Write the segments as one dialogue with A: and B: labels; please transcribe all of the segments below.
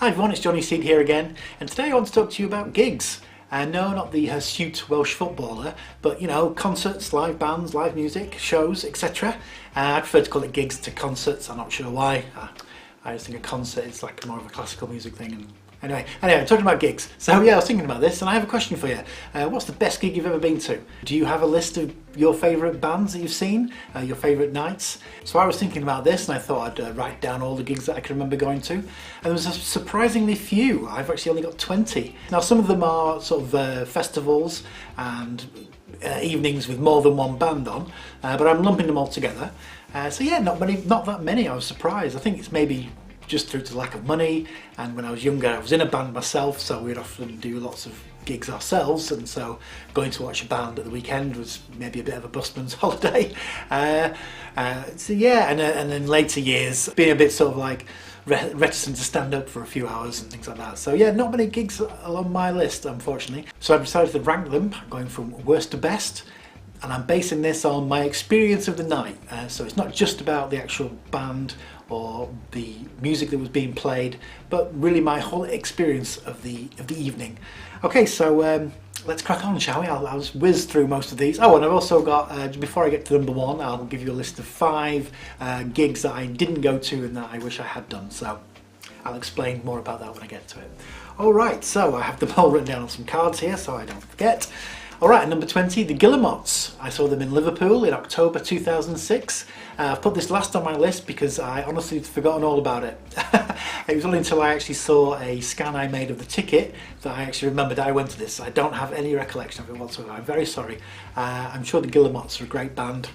A: Hi everyone, it's Johnny Seed here again, and today I want to talk to you about gigs. No, not the hirsute Welsh footballer, but you know, concerts, live bands, live music, shows, etc. I prefer to call it gigs to concerts. I'm not sure why. I just think a concert is like more of a classical music thing. And anyway, I'm talking about gigs. So yeah, I was thinking about this, and I have a question for you. What's the best gig you've ever been to? Do you have a list of your favourite bands that you've seen, your favourite nights? So I was thinking about this, and I thought I'd write down all the gigs that I can remember going to. And there was a surprisingly few. I've actually only got 20. Now some of them are sort of festivals and evenings with more than one band on, but I'm lumping them all together. So yeah, not that many. I was surprised. I think it's maybe just through to lack of money, and when I was younger I was in a band myself, so we'd often do lots of gigs ourselves, and so going to watch a band at the weekend was maybe a bit of a busman's holiday. So yeah, and then later years being a bit sort of like reticent to stand up for a few hours and things like that. So yeah, not many gigs along my list, unfortunately. So I've decided to rank them, going from worst to best, and I'm basing this on my experience of the night. So it's not just about the actual band or the music that was being played, but really my whole experience of the evening. Okay, so let's crack on, shall we? I'll just whiz through most of these. Oh, and I've also got, before I get to number one, I'll give you a list of 5 gigs that I didn't go to and that I wish I had done. So I'll explain more about that when I get to it. Alright, so I have them all written down on some cards here so I don't forget. Alright, number 20, the Guillemots. I saw them in Liverpool in October 2006. I've put this last on my list because I honestly had forgotten all about it. It was only until I actually saw a scan I made of the ticket that I actually remembered I went to this. I don't have any recollection of it whatsoever. I'm very sorry. I'm sure the Guillemots are a great band.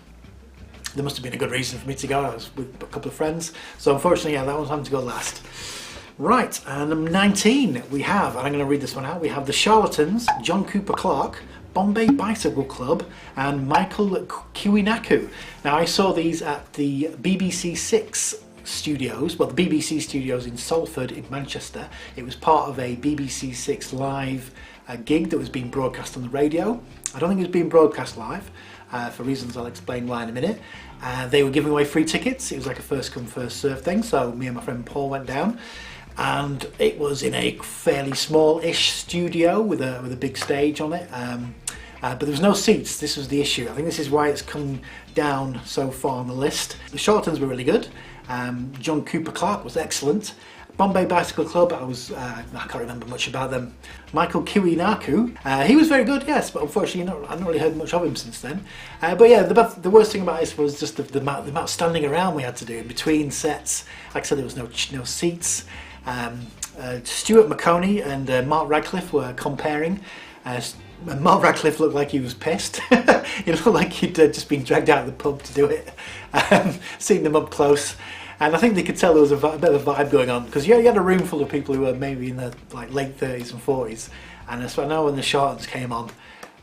A: There must have been a good reason for me to go. I was with a couple of friends. So unfortunately, yeah, that one's having to go last. Right, and number 19 we have, and I'm going to read this one out, we have the Charlatans, John Cooper Clarke, Bombay Bicycle Club and Michael Kiwinaku. Now I saw these at the BBC Six studios, well the BBC studios in Salford in Manchester. It was part of a BBC Six live gig that was being broadcast on the radio. I don't think it was being broadcast live, for reasons I'll explain why in a minute. They were giving away free tickets. It was like a first come first serve thing, so me and my friend Paul went down. And it was in a fairly small-ish studio with a big stage on it, but there was no seats. This was the issue. I think this is why it's come down so far on the list. The Charlatans were really good. John Cooper Clarke was excellent. Bombay Bicycle Club, I can't remember much about them. Michael Kiwinaku, he was very good, yes, but unfortunately I've not really heard much of him since then. But yeah, the worst thing about this was just the amount of standing around we had to do in between sets. Like I said, there was no seats. Stuart McConey and Mark Radcliffe were comparing. Mark Radcliffe looked like he was pissed. He looked like he'd just been dragged out of the pub to do it. Seeing them up close, and I think they could tell there was a bit of a vibe going on, because you had a room full of people who were maybe in their late 30s and 40s, and so I know when the Charlatans came on,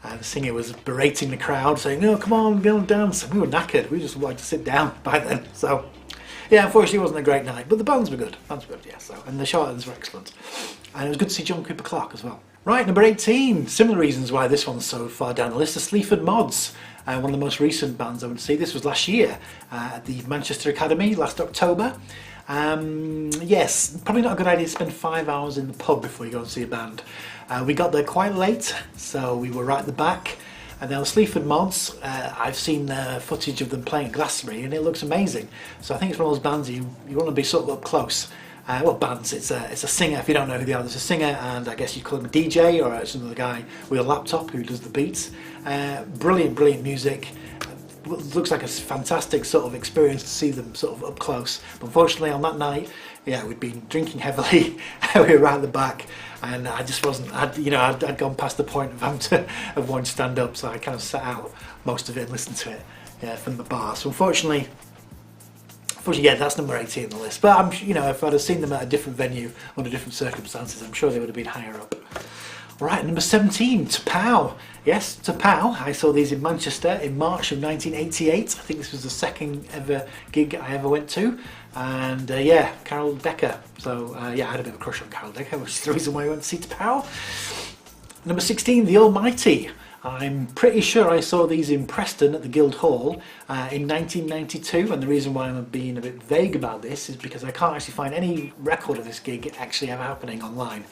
A: the singer was berating the crowd, saying, "No, come on, go and dance." And we were knackered. We just wanted to sit down by then. So yeah, unfortunately it wasn't a great night, but the bands were good. Yeah. So, and the Charlatans were excellent, and it was good to see John Cooper Clarke as well. Right, number 18. Similar reasons why this one's so far down the list. The Sleaford Mods, one of the most recent bands I went to see. This was last year at the Manchester Academy, last October. Yes, probably not a good idea to spend 5 hours in the pub before you go and see a band. We got there quite late, so we were right at the back. And now the Sleaford Mods, I've seen footage of them playing at Glastonbury, and it looks amazing. So I think it's one of those bands you want to be sort of up close. Well, bands, it's a singer. If you don't know who they are, there's a singer, and I guess you call him a DJ, or it's another guy with a laptop who does the beats. Brilliant music. Looks like a fantastic sort of experience to see them sort of up close. But unfortunately on that night, yeah, we'd been drinking heavily. We were right at the back, and I just wasn't, I'd gone past the point of having to wanting to stand up, so I kind of sat out most of it and listened to it from the bar. So unfortunately, yeah, that's number 18 on the list. But if I'd have seen them at a different venue under different circumstances, I'm sure they would have been higher up. Right, number 17, T'Pau. Yes, T'Pau. I saw these in Manchester in March of 1988. I think this was the second ever gig I ever went to. And yeah, Carol Decker. So yeah, I had a bit of a crush on Carol Decker, which is the reason why I went to see T'Pau. Number 16, The Almighty. I'm pretty sure I saw these in Preston at the Guildhall in 1992, and the reason why I'm being a bit vague about this is because I can't actually find any record of this gig actually ever happening online.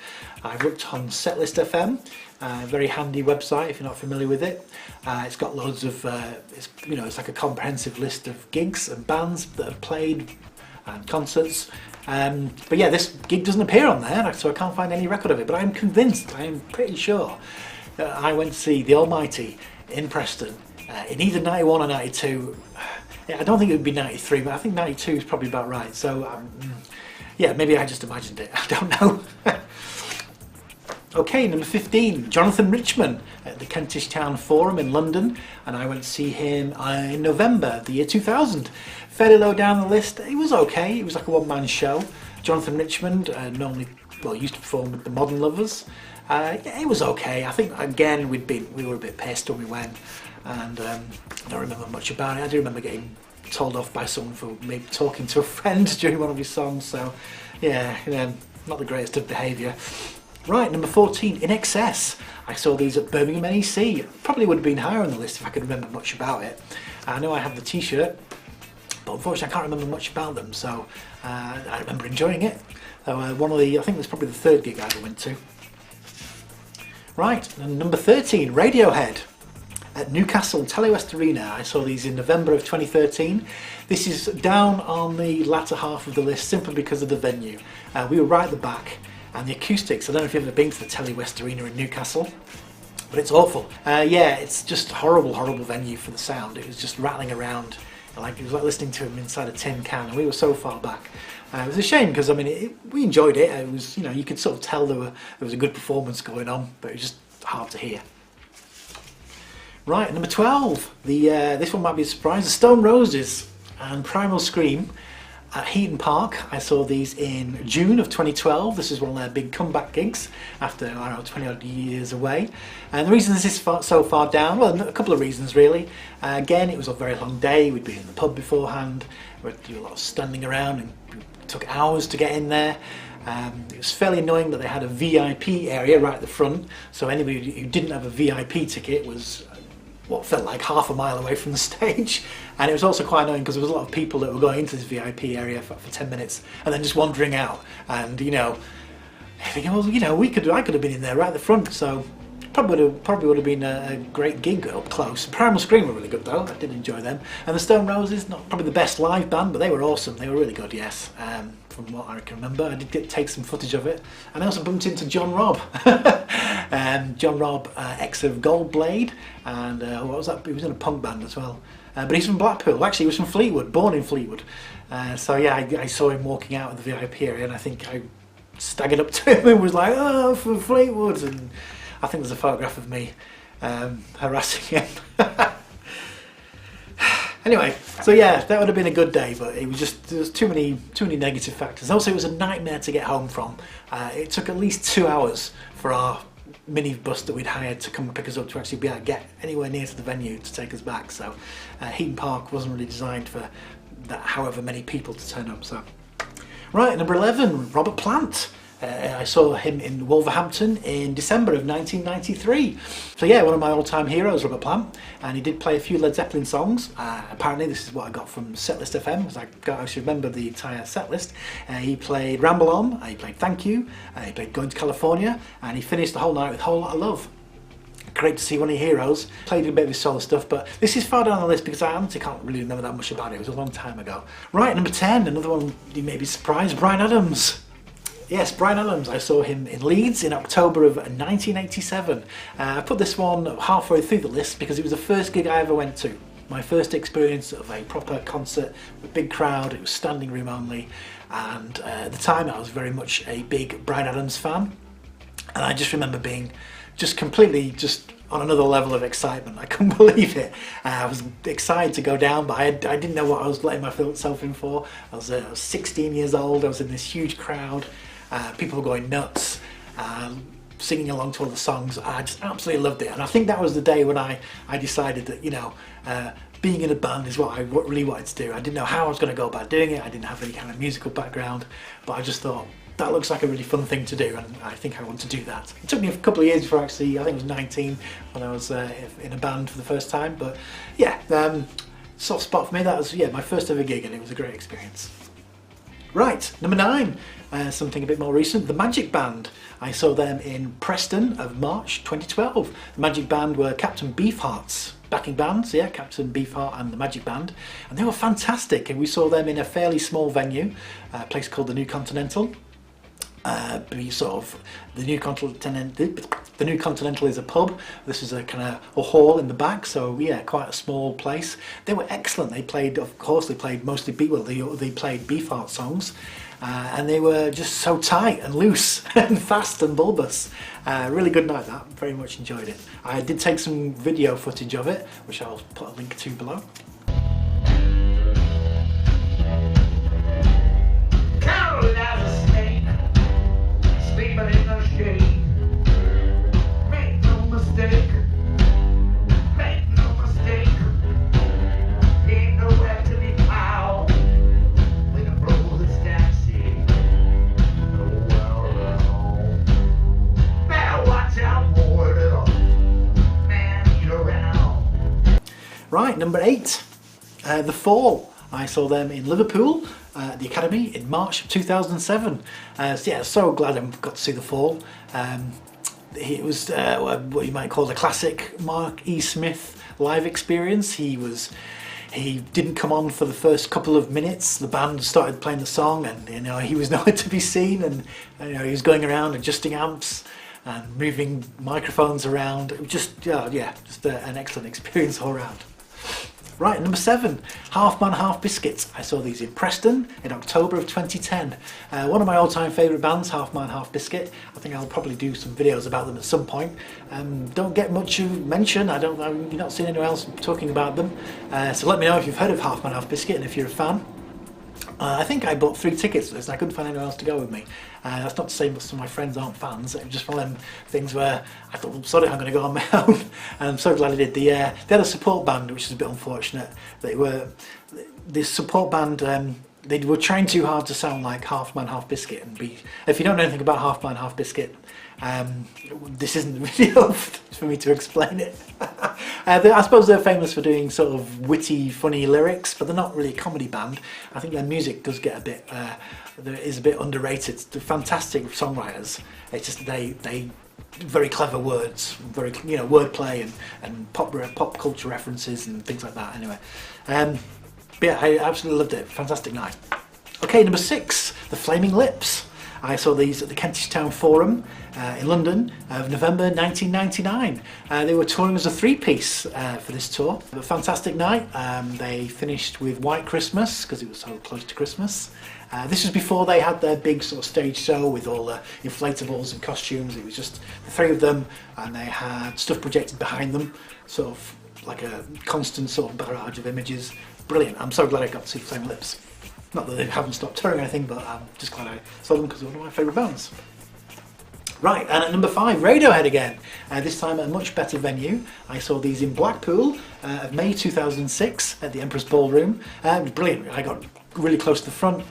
A: I've looked on Setlist FM, a very handy website if you're not familiar with it. It's got loads of, it's like a comprehensive list of gigs and bands that have played and concerts. But yeah, this gig doesn't appear on there, so I can't find any record of it, but I'm convinced, I am pretty sure I went to see The Almighty in Preston in either 91 or 92. I don't think it would be 93, but I think 92 is probably about right. So yeah, maybe I just imagined it. I don't know. Okay, number 15, Jonathan Richman at the Kentish Town Forum in London, and I went to see him in November, the year 2000. Fairly low down the list. It was okay. It was like a one-man show. Jonathan Richman used to perform with the Modern Lovers. Yeah, it was okay. I think again we were a bit pissed when we went, and I don't remember much about it. I do remember getting told off by someone for maybe talking to a friend during one of his songs. So yeah, not the greatest of behaviour. Right, number 14, In Excess. I saw these at Birmingham NEC. Probably would have been higher on the list if I could remember much about it. I know I have the t-shirt, but unfortunately I can't remember much about them, so I remember enjoying it. So I think it was probably the third gig I ever went to. Right, and number 13, Radiohead at Newcastle Telewest Arena. I saw these in November of 2013. This is down on the latter half of the list simply because of the venue. We were right at the back, and the acoustics, I don't know if you've ever been to the Telewest Arena in Newcastle, but it's awful. Yeah, it's just a horrible venue for the sound. It was just rattling around, it was like listening to him inside a tin can, and we were so far back. It was a shame because we enjoyed it. It was, you could sort of tell there was a good performance going on, but it was just hard to hear. Right, number 12. This one might be a surprise. The Stone Roses and Primal Scream at Heaton Park. I saw these in June of 2012. This is one of their big comeback gigs after, 20 odd years away. And the reason this is so far down, well, a couple of reasons really. Again, it was a very long day. We'd been in the pub beforehand. We'd do a lot of standing around, and it took hours to get in there. It was fairly annoying that they had a VIP area right at the front, so anybody who didn't have a VIP ticket was what felt like half a mile away from the stage. And it was also quite annoying because there was a lot of people that were going into this VIP area for 10 minutes and then just wandering out, and thinking, well, I could have been in there right at the front. So probably would have been a great gig up close. Primal Scream were really good though. I did enjoy them. And the Stone Roses, not probably the best live band, but they were awesome. They were really good, yes. From what I can remember, I did take some footage of it. And I also bumped into John Robb. John Robb, ex of Goldblade, and what was that? He was in a punk band as well. But he's from Blackpool. Actually, he was from Fleetwood, born in Fleetwood. So yeah, I saw him walking out of the VIP area, and I think I staggered up to him and was like, "Oh, from Fleetwood," and I think there's a photograph of me harassing him. Anyway, so yeah, that would have been a good day, but it was just, there was too many negative factors. Also, it was a nightmare to get home from. It took at least 2 hours for our minibus that we'd hired to come and pick us up to actually be able to get anywhere near to the venue to take us back. So Heaton Park wasn't really designed for that, however many people to turn up. So right, number 11, Robert Plant. I saw him in Wolverhampton in December of 1993. So yeah, one of my all-time heroes, Robert Plant, and he did play a few Led Zeppelin songs. Apparently this is what I got from Setlist FM, because I should remember the entire set list. He played Ramble On, he played Thank You, he played Going to California, and he finished the whole night with Whole Lot of Love. Great to see one of your heroes. Played a bit of his solo stuff, but this is far down the list because I honestly can't really remember that much about it. It was a long time ago. Right, number 10, another one you may be surprised, Bryan Adams. Yes, Bryan Adams. I saw him in Leeds in October of 1987. I put this one halfway through the list because it was the first gig I ever went to. My first experience of a proper concert with a big crowd. It was standing room only, and at the time I was very much a big Bryan Adams fan, and I just remember being completely on another level of excitement. I couldn't believe it. I was excited to go down, but I didn't know what I was letting myself in for. I was 16 years old. I was in this huge crowd. People were going nuts, singing along to all the songs. I just absolutely loved it, and I think that was the day when I decided that being in a band is what I really wanted to do. I didn't know how I was going to go about doing it. I didn't have any kind of musical background, but I just thought that looks like a really fun thing to do, and I think I want to do that. It took me a couple of years before actually, I think it was 19 when I was in a band for the first time, but yeah, soft spot for me. That was, yeah, my first ever gig, and it was a great experience. Right, number 9, something a bit more recent, the Magic Band. I saw them in Preston of March 2012. The Magic Band were Captain Beefheart's backing bands, yeah, Captain Beefheart and the Magic Band, and they were fantastic. And we saw them in a fairly small venue, a place called the New Continental. The New Continental is a pub. This is a kind of a hall in the back, so yeah, quite a small place. They were excellent. They played, of course, they played mostly they played Beefheart songs, and they were just so tight and loose and fast and bulbous. Really good night. That, very much enjoyed it. I did take some video footage of it, which I'll put a link to below. Right, number 8, The Fall. I saw them in Liverpool, the Academy, in March of 2007. So yeah, so glad I got to see The Fall. It was what you might call a classic Mark E. Smith live experience. He didn't come on for the first couple of minutes. The band started playing the song, and you know, he was nowhere to be seen, and you know, he was going around adjusting amps and moving microphones around. It was just an excellent experience all around. Right, number 7, Half Man Half Biscuit. I saw these in Preston in October of 2010. One of my all-time favourite bands, Half Man Half Biscuit. I think I'll probably do some videos about them at some point. Don't get much mention. You're not seeing anyone else talking about them. So let me know if you've heard of Half Man Half Biscuit and if you're a fan. I think I bought 3 tickets for this and I couldn't find anyone else to go with me. That's not to say most of my friends aren't fans. It was just one of them things where I thought, well, sorry, I'm going to go on my own. And I'm so glad I did. They had a support band, which is a bit unfortunate. This support band, they were trying too hard to sound like Half Man Half Biscuit. And if you don't know anything about Half Man Half Biscuit, this isn't the video for me to explain it. I suppose they're famous for doing sort of witty, funny lyrics, but they're not really a comedy band. I think their music does get a bit, is a bit underrated. They're fantastic songwriters. It's just they very clever words, very, you know, wordplay and pop culture references and things like that. Anyway, but yeah, I absolutely loved it. Fantastic night. Okay, number 6, The Flaming Lips. I saw these at the Kentish Town Forum in London of November 1999. They were touring as a 3-piece for this tour. A fantastic night. They finished with White Christmas because it was so close to Christmas. This was before they had their big sort of stage show with all the inflatables and costumes. It was just the 3 of them, and they had stuff projected behind them, sort of like a constant sort of barrage of images. Brilliant. I'm so glad I got to see Flaming Lips. Not that they haven't stopped touring or anything, but I'm just glad I saw them because they're one of my favourite bands. Right, and at number 5, Radiohead again. This time at a much better venue. I saw these in Blackpool of May 2006 at the Emperor's Ballroom. It was brilliant. I got really close to the front.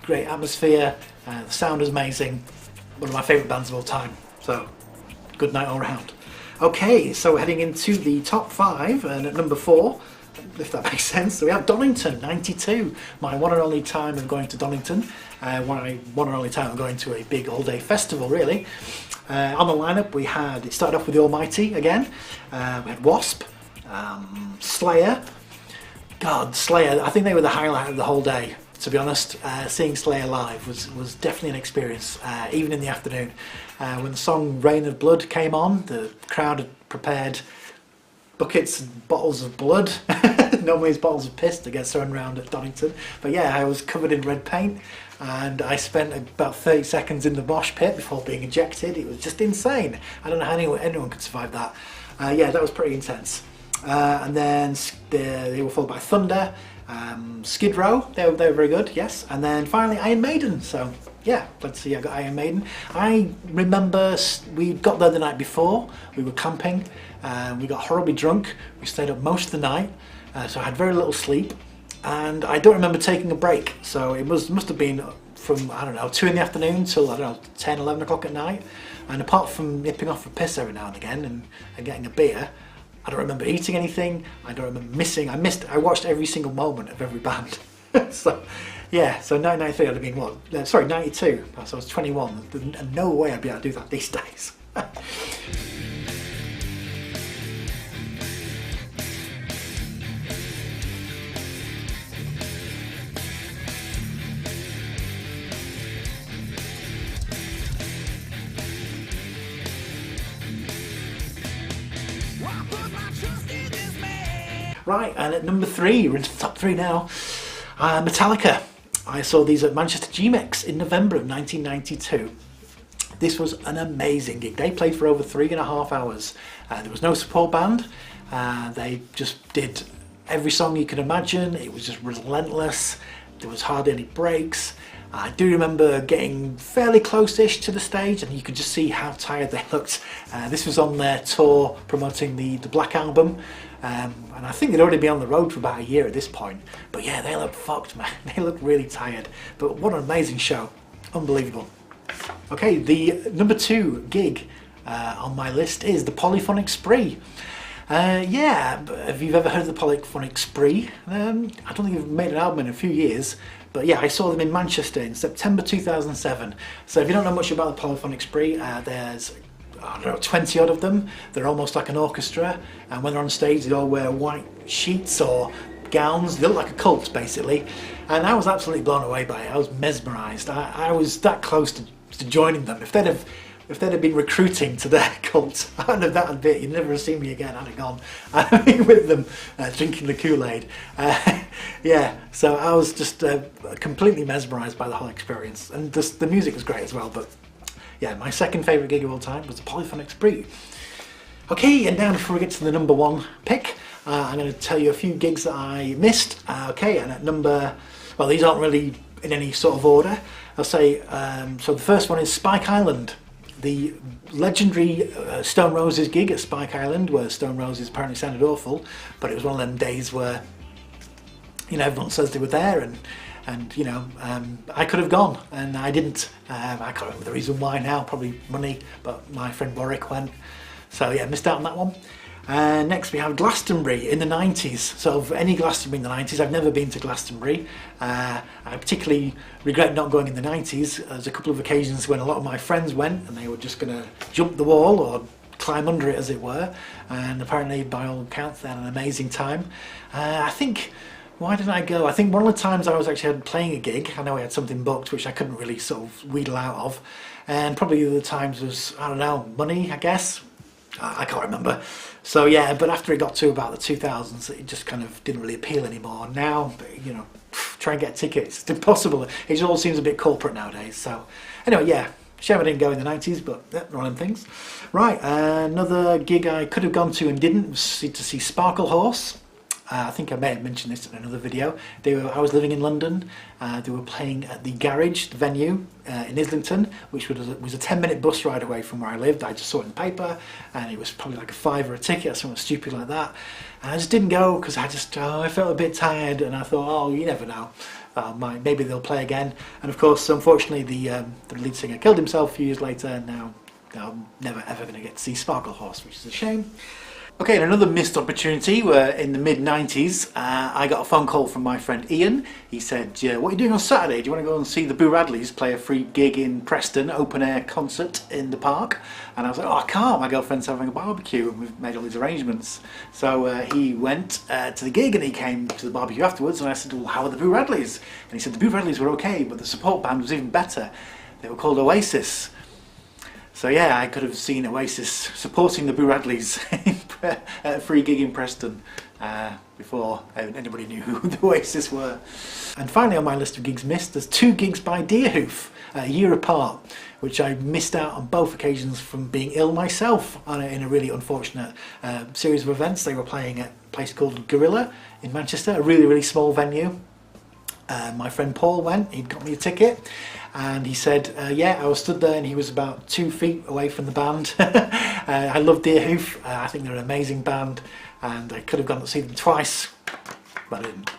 A: Great atmosphere. The sound was amazing. One of my favourite bands of all time. So, good night all round. Okay, so we're heading into the top 5, and at number 4, if that makes sense. So we have Donington, 92. My one and only time of going to Donington. One and only time of going to a big all-day festival, really. On the lineup, it started off with The Almighty again. We had Wasp, Slayer. God, Slayer, I think they were the highlight of the whole day, to be honest. Seeing Slayer live was definitely an experience, even in the afternoon. When the song Rain of Blood came on, the crowd had prepared buckets and bottles of blood. Normally it's bottles of piss that gets thrown around at Donington. But yeah, I was covered in red paint and I spent about 30 seconds in the mosh pit before being ejected. It was just insane. I don't know how anyone could survive that. Yeah, that was pretty intense. And then they were followed by Thunder, Skid Row, they were very good, yes. And then finally Iron Maiden. So yeah, let's see, I got Iron Maiden. I remember we got there the night before, we were camping, we got horribly drunk, we stayed up most of the night, so I had very little sleep, and I don't remember taking a break. So it must have been from, I don't know, 2 in the afternoon till, I don't know, 10, 11 o'clock at night. And apart from nipping off for a piss every now and again and getting a beer, I don't remember eating anything. I don't remember missing. I watched every single moment of every band. So yeah, so 1993 I'd have been what? Sorry, 92. So I was 21. And no way I'd be able to do that these days. Right, and at number 3, we're into the top 3 now, Metallica. I saw these at Manchester G-Mex in November of 1992. This was an amazing gig. They played for over 3.5 hours. There was no support band. They just did every song you could imagine. It was just relentless. There was hardly any breaks. I do remember getting fairly close-ish to the stage, and you could just see how tired they looked. This was on their tour promoting the Black Album. And I think they'd already been on the road for about a year at this point. But yeah, they look fucked, man. They look really tired. But what an amazing show. Unbelievable. Okay, the number 2 gig on my list is the Polyphonic Spree. Yeah, have you ever heard of the Polyphonic Spree? I don't think they've made an album in a few years. But yeah, I saw them in Manchester in September 2007. So if you don't know much about the Polyphonic Spree, there's, I don't know, 20 odd of them. They're almost like an orchestra, and when they're on stage they all wear white sheets or gowns. They look like a cult basically, and I was absolutely blown away by it. I was mesmerised. I was that close to joining them. If they'd have been recruiting to their cult, I don't know, that would be it. You'd never have seen me again. I'd have gone. I'd be with them drinking the Kool-Aid. Yeah, so I was just completely mesmerised by the whole experience, and the music was great as well. But yeah, my second favourite gig of all time was the Polyphonic Spree. Okay, and now before we get to the number 1 pick, I'm going to tell you a few gigs that I missed. Okay, and at number, well, these aren't really in any sort of order. I'll say, so the first one is Spike Island. The legendary Stone Roses gig at Spike Island, where Stone Roses apparently sounded awful, but it was one of them days where, you know, everyone says they were there, and you know, I could have gone, and I didn't. I can't remember the reason why now, probably money, but my friend Warwick went. So yeah, missed out on that one. Next we have Glastonbury in the 90s. So for any Glastonbury in the 90s, I've never been to Glastonbury. I particularly regret not going in the 90s. There's a couple of occasions when a lot of my friends went and they were just going to jump the wall or climb under it, as it were. And apparently, by all accounts, they had an amazing time. I think, why didn't I go? I think one of the times I was actually playing a gig, I know I had something booked which I couldn't really sort of wheedle out of. And probably the other times was, I don't know, money, I guess. I can't remember. So yeah, but after it got to about the 2000s, it just kind of didn't really appeal anymore. Now, you know, try and get tickets, it's impossible. It all seems a bit corporate nowadays. So anyway, yeah, shame I didn't go in the 90s, but yeah, one of them things. Right, another gig I could have gone to and didn't was to see Sparklehorse. I think I may have mentioned this in another video. I was living in London. They were playing at the Garage, the venue in Islington, which was a 10-minute bus ride away from where I lived. I just saw it in the paper, and it was probably like a £5 a ticket or something stupid like that. And I just didn't go because I felt a bit tired, and I thought, oh, you never know. Maybe they'll play again. And of course, unfortunately, the lead singer killed himself a few years later, and now I'm never ever going to get to see Sparklehorse, which is a shame. Okay, and another missed opportunity were in the mid-90s. I got a phone call from my friend Ian. He said, what are you doing on Saturday? Do you want to go and see the Boo Radleys play a free gig in Preston, open-air concert in the park? And I was like, oh, I can't. My girlfriend's having a barbecue, and we've made all these arrangements. So he went to the gig, and he came to the barbecue afterwards, and I said, well, how are the Boo Radleys? And he said, the Boo Radleys were okay, but the support band was even better. They were called Oasis. So yeah, I could have seen Oasis supporting the Boo Radleys at a free gig in Preston before anybody knew who the Oasis were. And finally on my list of gigs missed, there's 2 gigs by Deerhoof, a year apart, which I missed out on both occasions from being ill myself in a really unfortunate series of events. They were playing at a place called Gorilla in Manchester, a really, really small venue. My friend Paul went, he'd got me a ticket, and he said, yeah, I was stood there and he was about 2 feet away from the band. I love Deerhoof. I think they're an amazing band, and I could have gone to see them twice. but I didn't.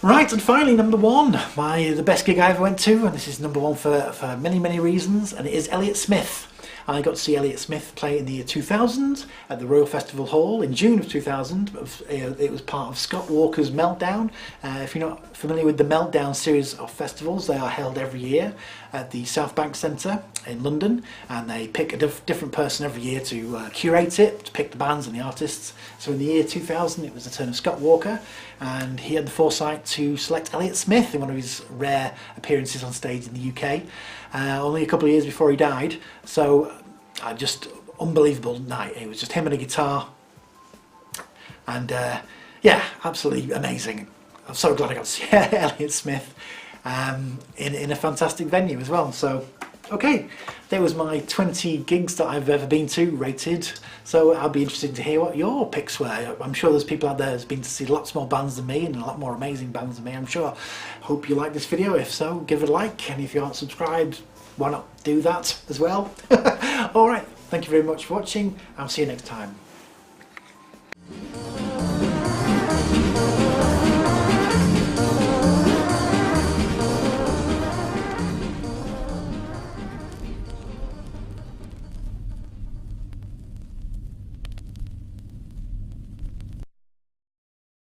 A: Right, and finally, number one, the best gig I ever went to, and this is number one for many, many reasons, and it is Elliott Smith. I got to see Elliott Smith play in the year 2000 at the Royal Festival Hall in June of 2000. It was part of Scott Walker's Meltdown. If you're not familiar with the Meltdown series of festivals, they are held every year at the South Bank Centre in London, and they pick a different person every year to curate it, to pick the bands and the artists. So in the year 2000 it was the turn of Scott Walker, and he had the foresight to select Elliott Smith in one of his rare appearances on stage in the UK, only a couple of years before he died. So just unbelievable night. It was just him and a guitar, and yeah, absolutely amazing. I'm so glad I got to see Elliott Smith in a fantastic venue as well. So okay, there was my 20 gigs that I've ever been to rated. So I'll be interested to hear what your picks were. I'm sure there's people out there who's been to see lots more bands than me and a lot more amazing bands than me, I'm sure. Hope you like this video. If so, give it a like, and if you aren't subscribed, why not do that as well? Alright, thank you very much for watching. I'll see you next time.